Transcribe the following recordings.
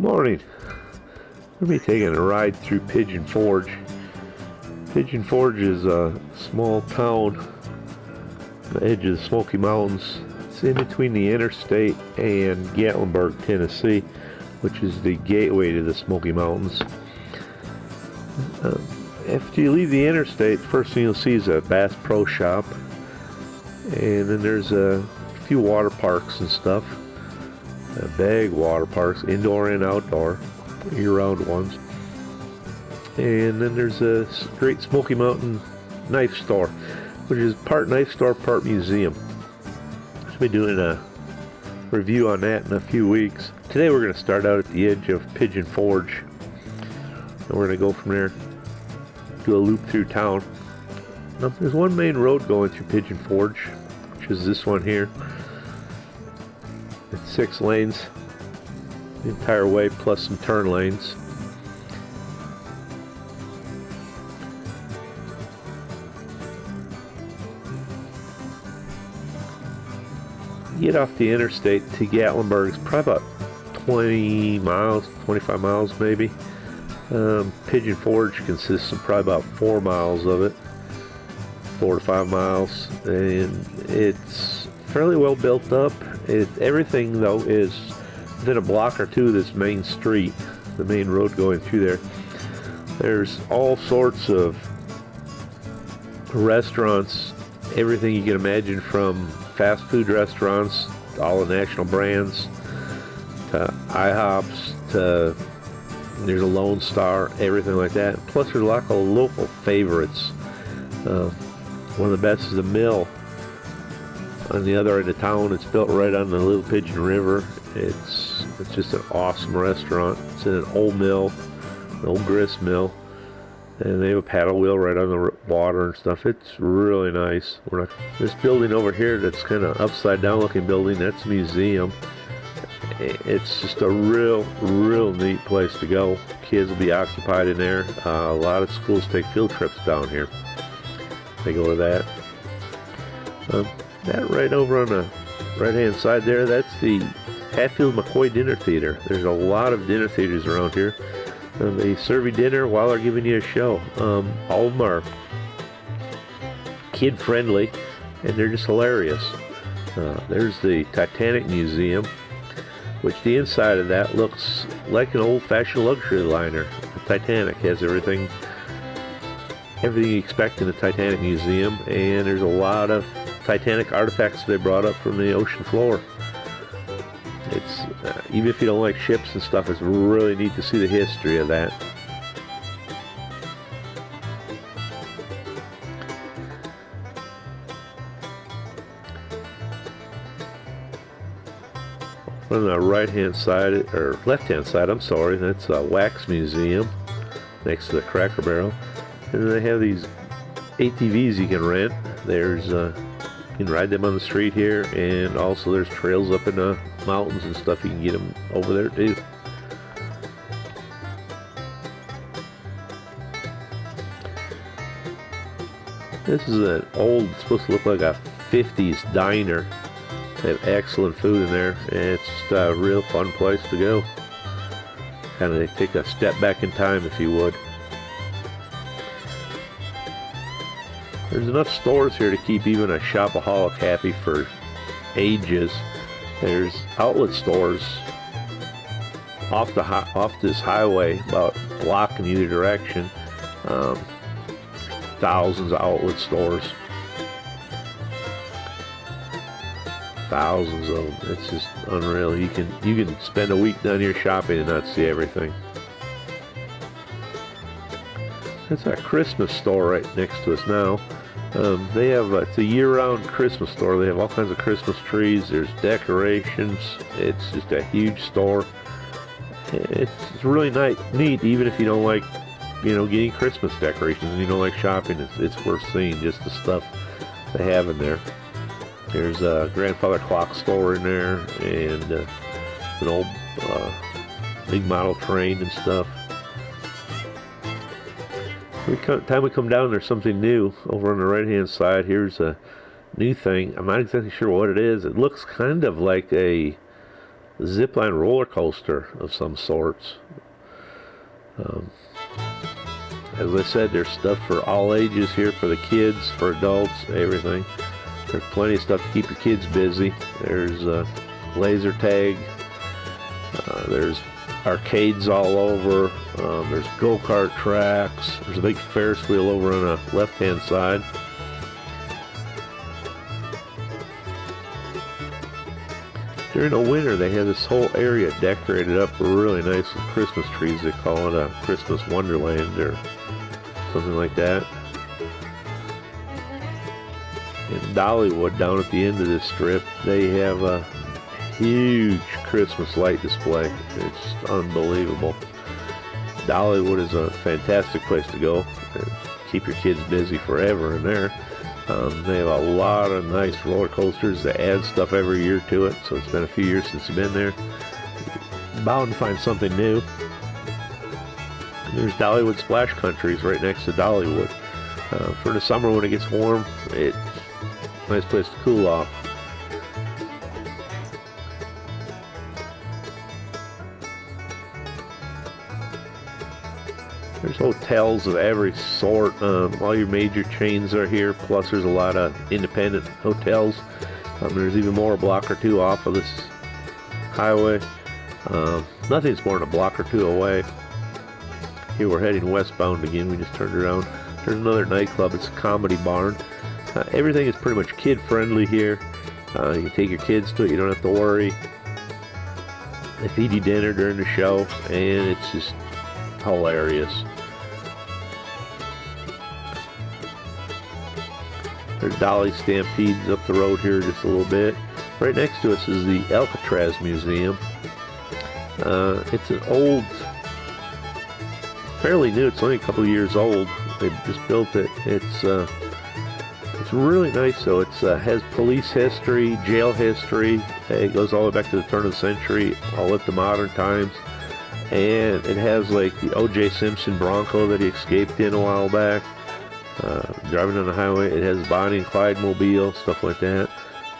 Morning. We'll be taking a ride through Pigeon Forge. Pigeon Forge is a small town on the edge of the Smoky Mountains. It's in between the interstate and Gatlinburg, Tennessee, which is the gateway to the Smoky Mountains. After you leave the interstate, the first thing you'll see is a Bass Pro Shop, and then there's a few water parks and stuff. Big water parks, indoor and outdoor, year-round ones. And then there's a great Smoky Mountain knife store, which is part knife store, part museum. I'll be doing a review on that in a few weeks. Today we're going to start out at the edge of Pigeon Forge, and we're going to go from there, do a loop through town. Now, there's one main road going through Pigeon Forge, which is this one here. It's 6 lanes the entire way, plus some turn lanes. You get off the interstate to Gatlinburg, it's probably about 20 miles, 25 miles maybe. Pigeon Forge consists of probably about 4 miles of it, 4 to 5 miles, and it's fairly well built up. Everything though is within a block or two of this main street, the main road going through there. There's all sorts of restaurants, everything you can imagine, from fast food restaurants, all the national brands, to IHOPs, to there's a Lone Star, everything like that. Plus there's a lot of local favorites. One of the best is the Mill on the other end of town. It's built right on the Little Pigeon River. It's just an awesome restaurant. It's in an old mill, an old grist mill, and they have a paddle wheel right on the water and stuff. It's really nice. This building over here that's kind of upside down looking building, that's a museum. It's just a real neat place to go. Kids will be occupied in there. A lot of schools take field trips down here. They go to that. That right over on the right hand side there, that's the Hatfield McCoy Dinner Theater. There's a lot of dinner theaters around here. They serve you dinner while they're giving you a show. All of them are kid friendly and they're just hilarious. There's the Titanic Museum, which the inside of that looks like an old-fashioned luxury liner. The Titanic has everything you expect in the Titanic Museum, and there's a lot of Titanic artifacts they brought up from the ocean floor. It's even if you don't like ships and stuff, it's really neat to see the history of that. On the right hand side, or left hand side, I'm sorry, that's a wax museum next to the Cracker Barrel. And they have these ATVs you can rent. There's you can ride them on the street here, and also there's trails up in the mountains and stuff. You can get them over there too. This is an old, it's supposed to look like a 50s diner. They have excellent food in there, and it's just a real fun place to go. Kind of take a step back in time, if you would. There's enough stores here to keep even a shopaholic happy for ages. There's outlet stores off this highway, about a block in either direction. Thousands of outlet stores. Thousands of them. It's just unreal. You can spend a week down here shopping and not see everything. It's a Christmas store right next to us now. They have it's a year-round Christmas store. They have all kinds of Christmas trees. There's decorations. It's just a huge store. It's really neat, even if you don't like, getting Christmas decorations and you don't like shopping. It's worth seeing, just the stuff they have in there. There's a grandfather clock store in there, and an old big model train and stuff. Every time we come down, there's something new. Over on the right hand side, here's a new thing. I'm not exactly sure what it is. It looks kind of like a zipline roller coaster of some sorts. As I said, there's stuff for all ages here, for the kids, for adults, everything. There's plenty of stuff to keep your kids busy. There's laser tag. There's arcades all over. There's go-kart tracks. There's a big Ferris wheel over on the left-hand side. During the winter, they have this whole area decorated up really nice with Christmas trees. They call it a Christmas Wonderland or something like that. In Dollywood, down at the end of this strip, they have a huge Christmas light display. It's unbelievable. Dollywood is a fantastic place to go. Keep your kids busy forever in there. They have a lot of nice roller coasters. They add stuff every year to it, so it's been a few years since you've been there. Bound to find something new. There's Dollywood Splash Countries right next to Dollywood. For the summer when it gets warm, it's a nice place to cool off. There's hotels of every sort. All your major chains are here, plus there's a lot of independent hotels. There's even more a block or two off of this highway. Nothing's more than a block or two away. Here we're heading westbound again. We just turned around. There's another nightclub. It's a Comedy Barn. Everything is pretty much kid-friendly here. You can take your kids to it. You don't have to worry. They feed you dinner during the show, and it's just hilarious. There's Dolly Stampedes up the road here just a little bit. Right next to us is the Alcatraz Museum. It's an old, fairly new. It's only a couple of years old. They just built it. It's really nice though. It has police history, jail history. It goes all the way back to the turn of the century, all up to modern times. And it has like the O.J. Simpson Bronco that he escaped in a while back. Driving on the highway. It has Bonnie and Clyde mobile, stuff like that.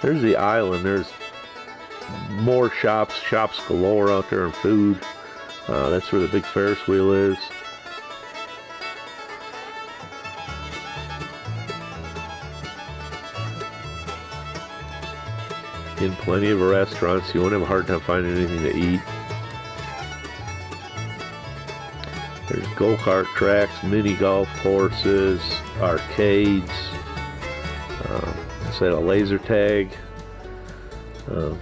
There's the island. There's more shops galore out there and food. That's where the big Ferris wheel is. In plenty of restaurants. You won't have a hard time finding anything to eat. There's go-kart tracks, mini golf courses, arcades, I said a laser tag. In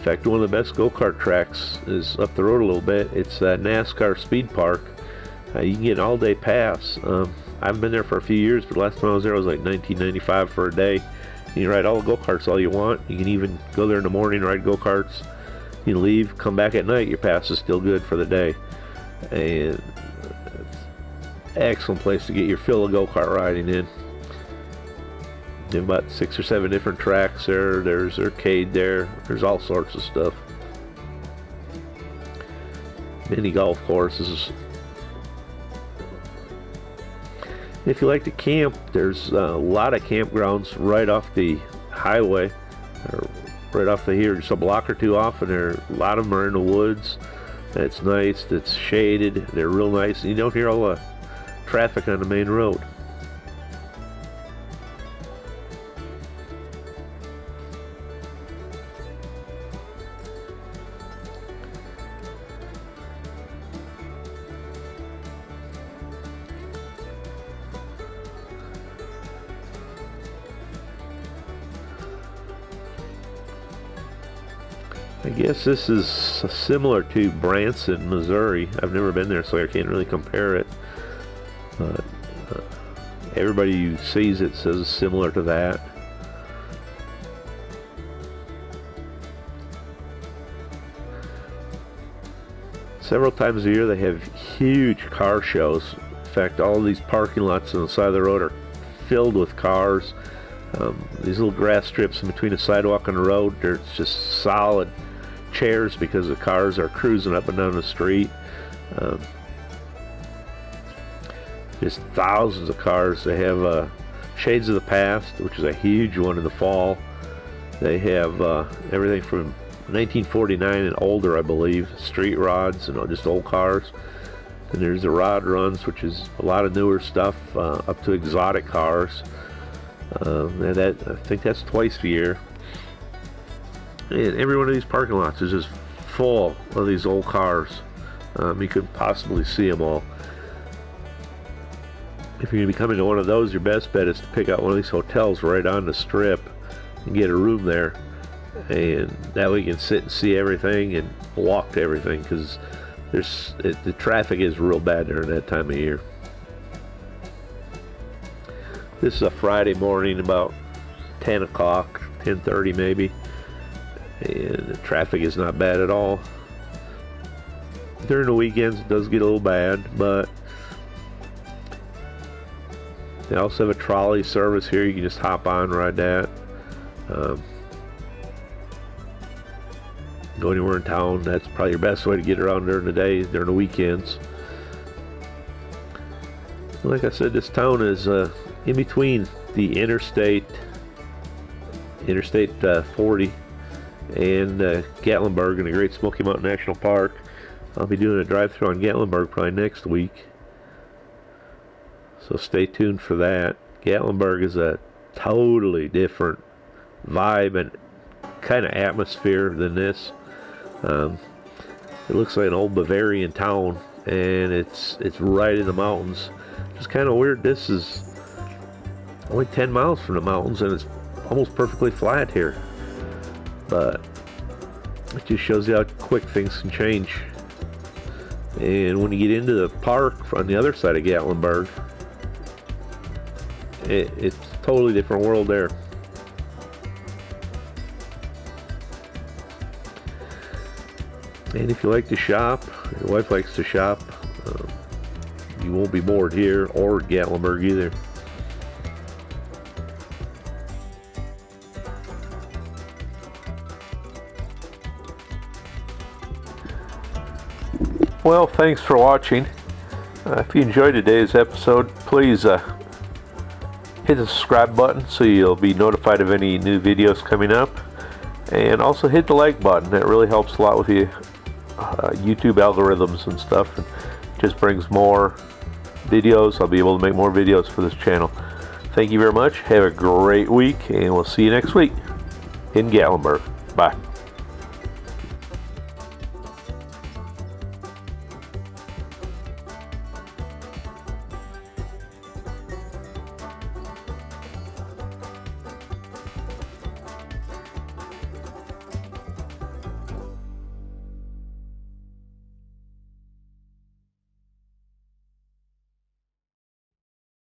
fact, one of the best go-kart tracks is up the road a little bit. It's NASCAR Speed Park. You can get an all-day pass. I haven't been there for a few years, but the last time I was there was like $19.95 for a day. You can ride all the go-karts all you want. You can even go there in the morning, ride go-karts. You can leave, come back at night, your pass is still good for the day. And it's an excellent place to get your fill of go-kart riding in. There's about 6 or 7 different tracks there. There's arcade there. There's all sorts of stuff. Mini golf courses. If you like to camp, there's a lot of campgrounds right off the highway, or right off the here, just a block or two off, and there a lot of them are in the woods. It's nice, it's shaded, they're real nice, and you don't hear all the traffic on the main road. I guess this is similar to Branson, Missouri. I've never been there, so I can't really compare it. But everybody who sees it says it's similar to that. Several times a year they have huge car shows. In fact, all of these parking lots on the side of the road are filled with cars. These little grass strips in between the sidewalk and the road, they're just solid chairs because the cars are cruising up and down the street. Just thousands of cars. They have Shades of the Past, which is a huge one in the fall. They have everything from 1949 and older, I believe. Street rods and just old cars. And there's the rod runs, which is a lot of newer stuff, up to exotic cars. And I think that's twice a year. And every one of these parking lots is just full of these old cars. You couldn't possibly see them all. If you're going to be coming to one of those, your best bet is to pick out one of these hotels right on the strip and get a room there. And that way you can sit and see everything and walk to everything, because the traffic is real bad during that time of year. This is a Friday morning, about 10 o'clock, 10:30 maybe, and the traffic is not bad at all. During the weekends it does get a little bad, but they also have a trolley service here. You can just hop on, ride that. Go anywhere in town. That's probably your best way to get around during the day, during the weekends. Like I said, this town is in between the Interstate 40 and Gatlinburg and the Great Smoky Mountain National Park. I'll be doing a drive-thru on Gatlinburg probably next week, so stay tuned for that. Gatlinburg is a totally different vibe and kind of atmosphere than this. It looks like an old Bavarian town, and it's right in the mountains. It's kind of weird. This is only 10 miles from the mountains, and it's almost perfectly flat here. But it just shows you how quick things can change. And when you get into the park on the other side of Gatlinburg, it's a totally different world there. And if you like to shop, your wife likes to shop, you won't be bored here or Gatlinburg either. Well, thanks for watching. If you enjoyed today's episode, please hit the subscribe button so you'll be notified of any new videos coming up. And also hit the like button. That really helps a lot with the YouTube algorithms and stuff. And just brings more videos. I'll be able to make more videos for this channel. Thank you very much. Have a great week, and we'll see you next week in Gatlinburg. Bye.